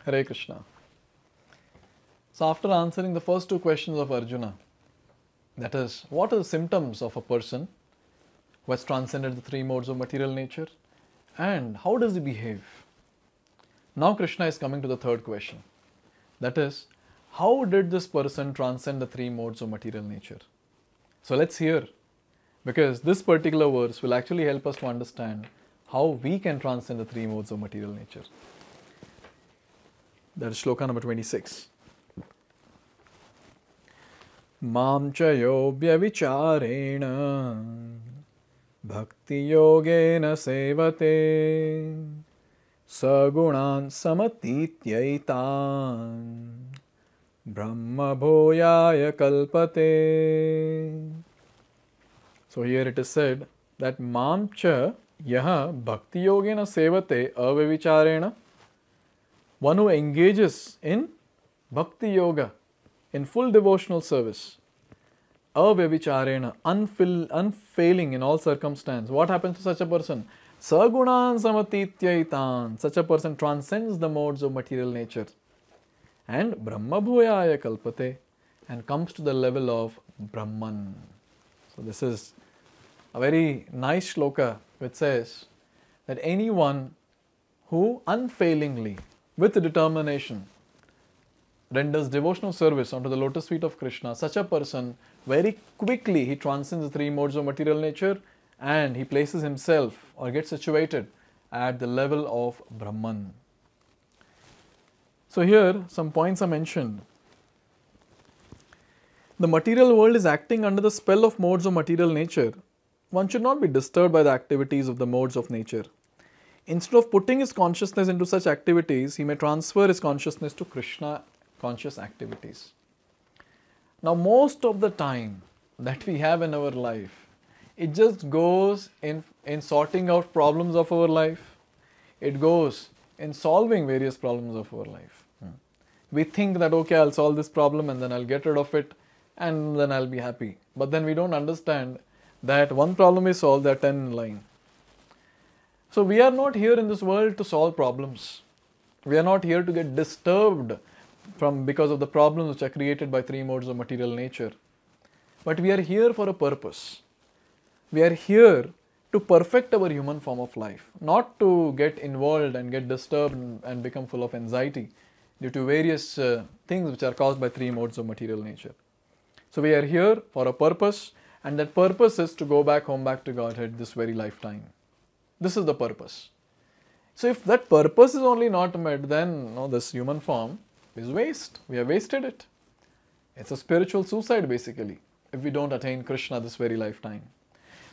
Hare Krishna. So after answering the first two questions of Arjuna, that is, what are the symptoms of a person who has transcended the three modes of material nature and how does he behave? Now Krishna is coming to the third question. That is, how did this person transcend the three modes of material nature? So let's hear, because this particular verse will actually help us to understand how we can transcend the three modes of material nature. That is Shloka number 26. Mam chayo vyavicharena bhakti yogena sevate sagunan samatityaitan brahma bhoyaya kalpate. So here it is said that mam cha yaha bhakti yogena sevate avyavicharena, one who engages in bhakti yoga, in full devotional service, avyavicharena, unfailing in all circumstance. What happens to such a person? Sagunan samatityaitan. Such a person transcends the modes of material nature. And Brahma bhoyaya kalpate, and comes to the level of Brahman. So this is a very nice shloka which says that anyone who unfailingly, with determination, renders devotional service unto the lotus feet of Krishna, such a person, very quickly he transcends the three modes of material nature and he places himself or gets situated at the level of Brahman. So here some points are mentioned. The material world is acting under the spell of modes of material nature. One should not be disturbed by the activities of the modes of nature. Instead of putting his consciousness into such activities, he may transfer his consciousness to Krishna conscious activities. Now, most of the time that we have in our life, it just goes in sorting out problems of our life. It goes in solving various problems of our life. We think that, okay, I'll solve this problem and then I'll get rid of it and then I'll be happy. But then we don't understand that one problem is solved, there are 10 in line. So we are not here in this world to solve problems. We are not here to get disturbed because of the problems which are created by three modes of material nature. But we are here for a purpose. We are here to perfect our human form of life, not to get involved and get disturbed and become full of anxiety due to various things which are caused by three modes of material nature. So we are here for a purpose, and that purpose is to go back home, back to Godhead this very lifetime. This is the purpose. So if that purpose is only not met, then this human form is waste. We have wasted it. It's a spiritual suicide basically, if we don't attain Krishna this very lifetime.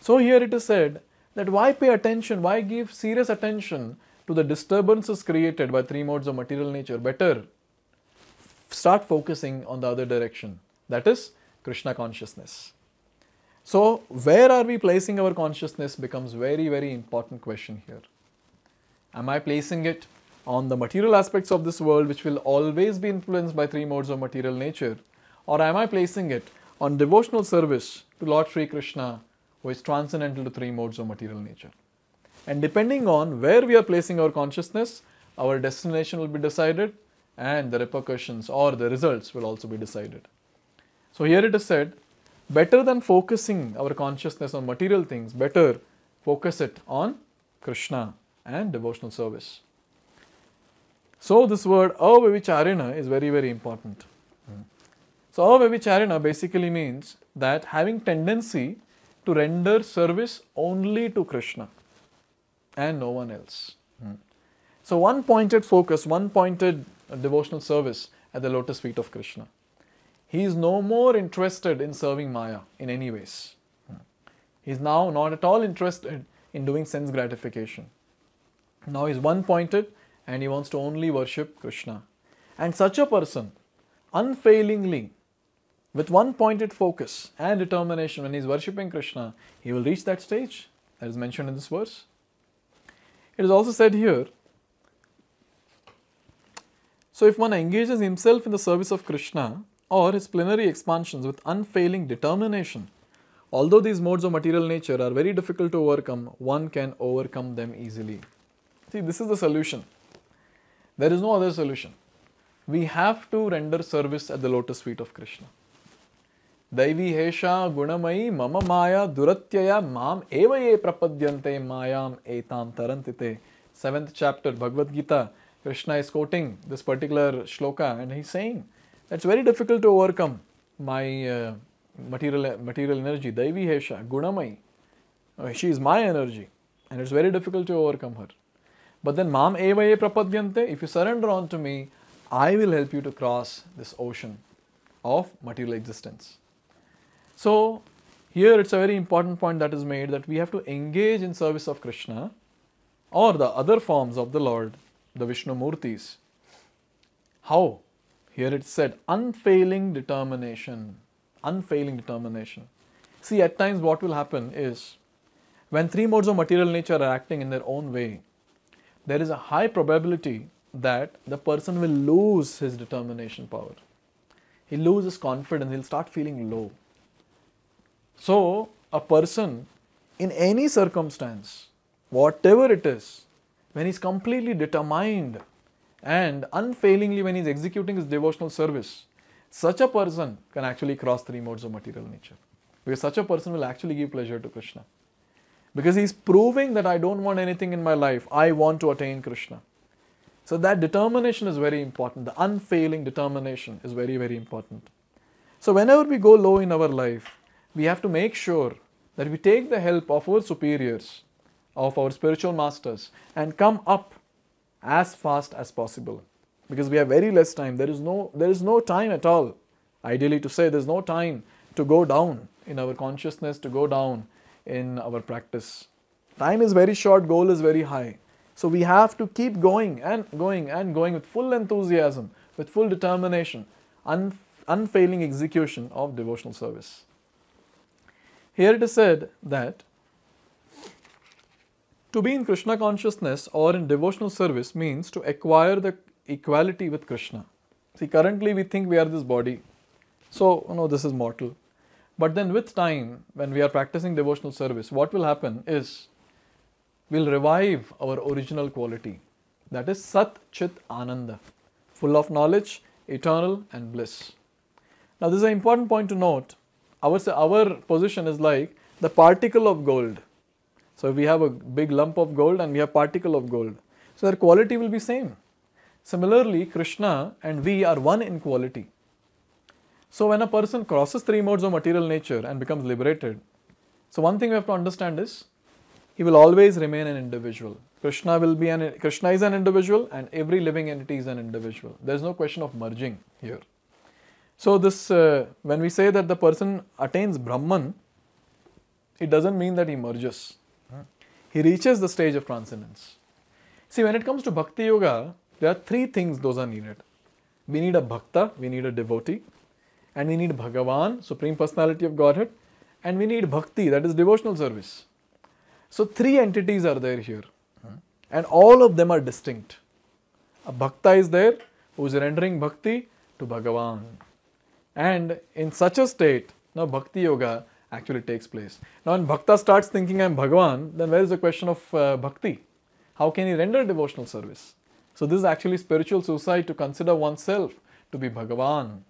So here it is said that why pay attention, why give serious attention to the disturbances created by three modes of material nature? Better start focusing on the other direction, that is Krishna consciousness. So where are we placing our consciousness becomes very, very important question here. Am I placing it on the material aspects of this world which will always be influenced by three modes of material nature, or am I placing it on devotional service to Lord Sri Krishna, who is transcendental to three modes of material nature? And depending on where we are placing our consciousness, our destination will be decided and the repercussions or the results will also be decided. So here it is said, better than focusing our consciousness on material things, better focus it on Krishna and devotional service. So this word avyavicharena is very, very important. So avyavicharena basically means that having tendency to render service only to Krishna and no one else. So one pointed focus, one pointed devotional service at the lotus feet of Krishna. He is no more interested in serving Maya in any ways. He is now not at all interested in doing sense gratification. Now he is one pointed and he wants to only worship Krishna. And such a person, unfailingly, with one pointed focus and determination, when he is worshipping Krishna, he will reach that stage that is mentioned in this verse. It is also said here, so if one engages himself in the service of Krishna or his plenary expansions with unfailing determination, although these modes of material nature are very difficult to overcome, one can overcome them easily. See, this is the solution. There is no other solution. We have to render service at the lotus feet of Krishna. Daivi hesha gunamai mama maya duratyaya mam eva ye prapadyante mayam etam tarantite. 7th chapter Bhagavad-gita, Krishna is quoting this particular shloka and he's saying that it's very difficult to overcome my material energy. Daivi hesha gunamai. She is my energy and it's very difficult to overcome her. But then mam eva ye prapadyante, if you surrender on to me, I will help you to cross this ocean of material existence. So here it's a very important point that is made, that we have to engage in service of Krishna or the other forms of the Lord, the Vishnu Murtis. How? Here it said unfailing determination. Unfailing determination. See, at times what will happen is, when three modes of material nature are acting in their own way, there is a high probability that the person will lose his determination power. He'll lose his confidence, he'll start feeling low. So, a person in any circumstance, whatever it is, when he's completely determined and unfailingly when he's executing his devotional service, such a person can actually cross three modes of material nature. Because such a person will actually give pleasure to Krishna. Because he's proving that I don't want anything in my life, I want to attain Krishna. So that determination is very important. The unfailing determination is very, very important. So whenever we go low in our life, we have to make sure that we take the help of our superiors, of our spiritual masters, and come up as fast as possible. Because we have very less time. There is no time at all. Ideally to say, there is no time to go down in our consciousness, to go down in our practice. Time is very short, goal is very high. So we have to keep going and going and going with full enthusiasm, with full determination, unfailing execution of devotional service. Here it is said that to be in Krishna consciousness or in devotional service means to acquire the equality with Krishna. See, currently we think we are this body. So, this is mortal. But then with time, when we are practicing devotional service, what will happen is, we'll revive our original quality. That is Sat Chit Ananda, full of knowledge, eternal and bliss. Now this is an important point to note. Our position is like the particle of gold. So if we have a big lump of gold and we have particle of gold, so their quality will be same. Similarly, Krishna and we are one in quality. So when a person crosses three modes of material nature and becomes liberated, so one thing we have to understand is, he will always remain an individual. Krishna is an individual and every living entity is an individual. There is no question of merging here. So this, when we say that the person attains Brahman, it doesn't mean that he merges. He reaches the stage of transcendence. See, when it comes to Bhakti Yoga, there are three things those are needed. We need a Bhakta, we need a devotee, and we need Bhagavan, Supreme Personality of Godhead, and we need Bhakti, that is devotional service. So three entities are there here, and all of them are distinct. A Bhakta is there who is rendering Bhakti to Bhagavan. And in such a state, now Bhakti Yoga actually takes place. Now when Bhakta starts thinking I am Bhagavan, then where is the question of Bhakti? How can he render devotional service? So this is actually spiritual suicide, to consider oneself to be Bhagavan.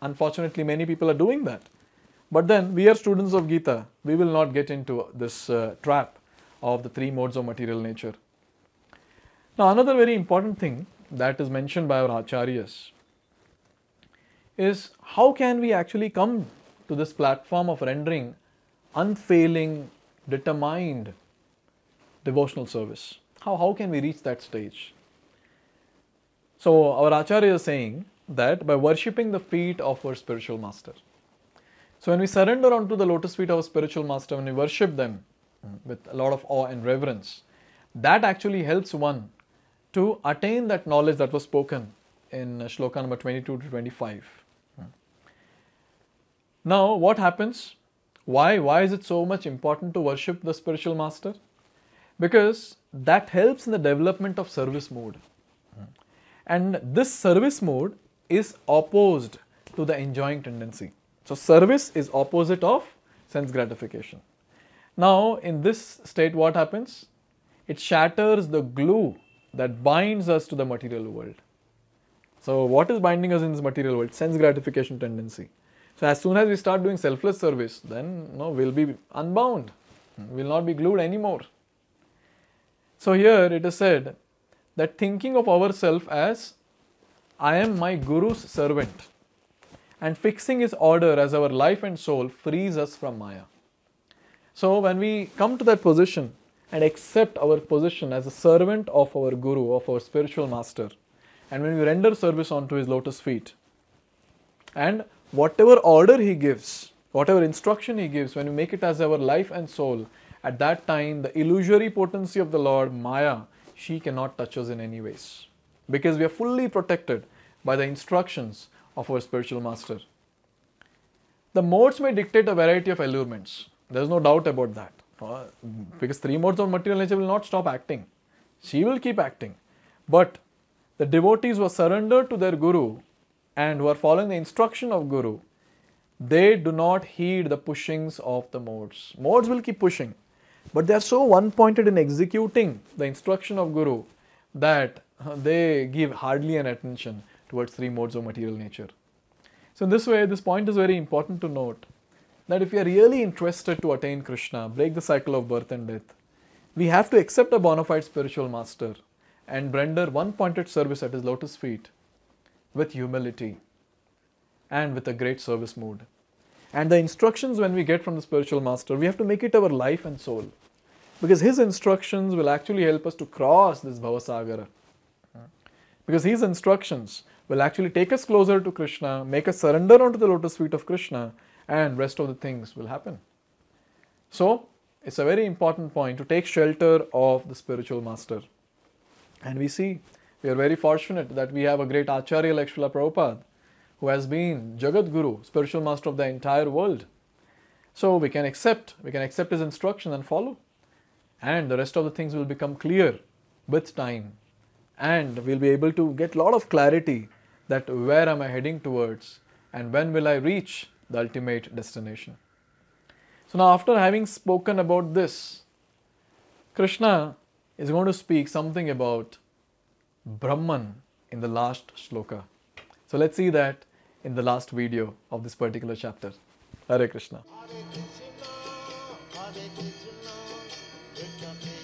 Unfortunately, many people are doing that. But then we are students of Gita. We will not get into this trap of the three modes of material nature. Now another very important thing that is mentioned by our acharyas is, how can we actually come to this platform of rendering unfailing, determined devotional service? How can we reach that stage? So our acharya is saying that by worshipping the feet of our spiritual master. So when we surrender onto the lotus feet of our spiritual master, when we worship them with a lot of awe and reverence, that actually helps one to attain that knowledge that was spoken in Shloka number 22 to 25. Now what happens? Why is it so much important to worship the spiritual master? Because that helps in the development of service mode. And this service mode is opposed to the enjoying tendency. So service is opposite of sense gratification. Now in this state what happens? It shatters the glue that binds us to the material world. So what is binding us in this material world? Sense gratification tendency. So as soon as we start doing selfless service, then we'll be unbound. We'll not be glued anymore. So here it is said that thinking of ourselves as I am my Guru's servant and fixing his order as our life and soul frees us from Maya. So when we come to that position and accept our position as a servant of our Guru, of our spiritual master, and when we render service onto his lotus feet, and whatever order he gives, whatever instruction he gives, when we make it as our life and soul, at that time the illusory potency of the Lord, Maya, she cannot touch us in any ways, because we are fully protected by the instructions of our spiritual master. The modes may dictate a variety of allurements. There is no doubt about that. Because three modes of material nature will not stop acting. She will keep acting. But the devotees who are surrendered to their Guru and who are following the instruction of Guru, they do not heed the pushings of the modes. Modes will keep pushing. But they are so one-pointed in executing the instruction of Guru that they give hardly an attention towards three modes of material nature. So in this way, this point is very important to note, that if we are really interested to attain Krishna, break the cycle of birth and death, we have to accept a bona fide spiritual master and render one-pointed service at his lotus feet with humility and with a great service mood. And the instructions when we get from the spiritual master, we have to make it our life and soul, because his instructions will actually help us to cross this Bhavasagara. Because his instructions will actually take us closer to Krishna, make us surrender onto the lotus feet of Krishna, and rest of the things will happen. So, it's a very important point to take shelter of the spiritual master. And we see, we are very fortunate that we have a great Acharya like Srila Prabhupada, who has been Jagat Guru, spiritual master of the entire world. So we can accept his instruction and follow. And the rest of the things will become clear with time. And we'll be able to get a lot of clarity that where am I heading towards and when will I reach the ultimate destination. So now after having spoken about this, Krishna is going to speak something about Brahman in the last shloka. So let's see that in the last video of this particular chapter. Hare Krishna. Hare Krishna, Krishna